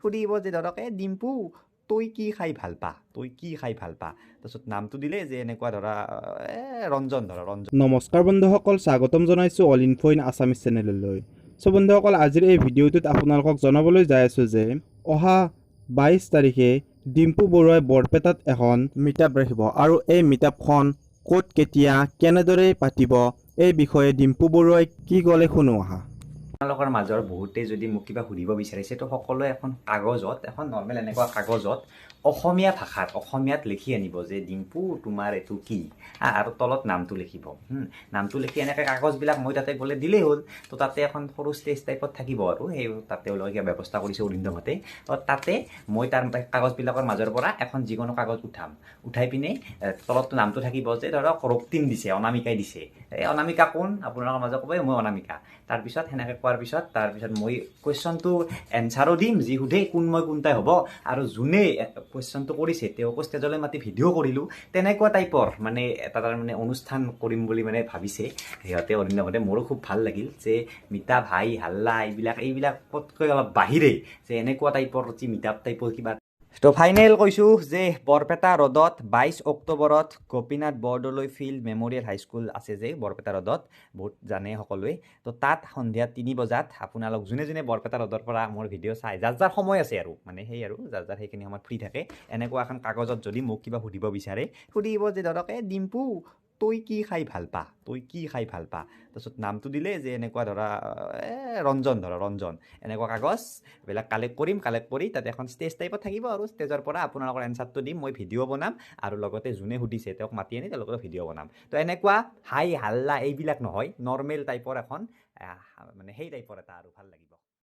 সুধিব যে ধৰক ডিম্পু তই কি খাই ভাল পা তাৰপিছত নামটো দিলে যে এনেকুৱা ধৰা ৰঞ্জন ৰঞ্জন। নমস্কাৰ বন্ধুসকল, স্বাগতম জনাইছোঁ অল ইনফো ইন আছামিজ চেনেললৈ। চ' বন্ধুসকল, আজিৰ এই ভিডিঅ'টোত আপোনালোকক জনাবলৈ যাই আছোঁ যে অহা 22 তাৰিখে ডিম্পু বৰুৱাই বৰপেটাত এখন মিটআপ ৰাখিব আৰু এই মিটআপখন ক'ত, কেতিয়া, কেনেদৰে পাতিব এই বিষয়ে ডিম্পু বৰুৱাই কি ক'লে শুনো আহা। আপোনালোকৰ মাজৰ বহুতে যদি মোক কিবা সুধিব বিচাৰিছে তো সকলোৱে এখন কাগজত, এখন নৰ্মেল এনেকুৱা কাগজত অসমীয়া ভাষাত অসমীয়াত লিখি আনিব যে ডিম্পু তোমাৰ এইটো কি, আৰু তলত নামটো লিখিব। নামটো লিখি এনেকৈ কাগজবিলাক মই তাতে গ'লে দিলেই হ'ল। তো তাতে এখন সৰু ষ্টেজ টাইপত থাকিব আৰু সেই তাতে তেওঁলোকে কিবা ব্যৱস্থা কৰিছে অৰিন্দমতে। তো তাতে মই তাৰ কাগজবিলাকৰ মাজৰ পৰা এখন যিকোনো কাগজ উঠাই পিনে তলতটো নামটো থাকিব যে ধৰক ৰক্তিম দিছে, অনামিকাই দিছে। এই অনামিকা কোন আপোনালোকৰ মাজত ক'ব, মই অনামিকা। তাৰপিছত সেনেকৈ কোৱাৰ তাৰপিছত মই কুৱেশ্যনটো এনচাৰো দিম, যি সোধে কোনটাই হ'ব, আৰু যোনে কুৱেশ্যনটো কৰিছে তেওঁকো ষ্টেজলৈ মাতি ভিডিঅ' কৰিলোঁ। তেনেকুৱা টাইপৰ মানে এটা তাৰমানে অনুষ্ঠান কৰিম বুলি মানে ভাবিছে সিহঁতে অৰিন্দমতে। মোৰো খুব ভাল লাগিল যে মিতা ভাই হাল্লা এইবিলাকতকৈ অলপ বাহিৰে যে এনেকুৱা টাইপৰ যি মিটাপ টাইপৰ কিবা। তো ফাইনেল কৈছোঁ যে বৰপেটা ৰ'ডত 22 অক্টোবৰত Gopinath Bordoloi field memorial high school আছে যে বৰপেটা ৰ'ডত, বহুত জানে সকলোৱে। তো তাত সন্ধিয়া 3 বজাত আপোনালোক যোনে বৰপেটা ৰ'ডৰ পৰা মোৰ ভিডিঅ' চাই, যাৰ সময় আছে আৰু মানে সেই আৰু যাৰ সেইখিনি সময়ত ফ্ৰী থাকে, এনেকুৱা এখন কাগজত যদি মোক কিবা সুধিব বিচাৰে, সুধিব যে ধৰক ডিম্পু তই কি খাই ভাল পা তাৰপিছত নামটো দিলে যে এনেকুৱা ধৰা ৰঞ্জন এনেকুৱা কাগজবিলাক কালেক্ট কৰি তাতে এখন ষ্টেজ টাইপত থাকিব আৰু ষ্টেজৰ পৰা আপোনালোকৰ এনচাৰটো দিম, মই ভিডিঅ' বনাম আৰু লগতে যোনে সুধিছে তেওঁক মাতি আনি তেওঁলোকৰ ভিডিঅ' বনাম। তো এনেকুৱা হাই হাল্লা এইবিলাক নহয়, নৰ্মেল টাইপৰ এখন মানে সেই টাইপৰ এটা আৰু ভাল লাগিব।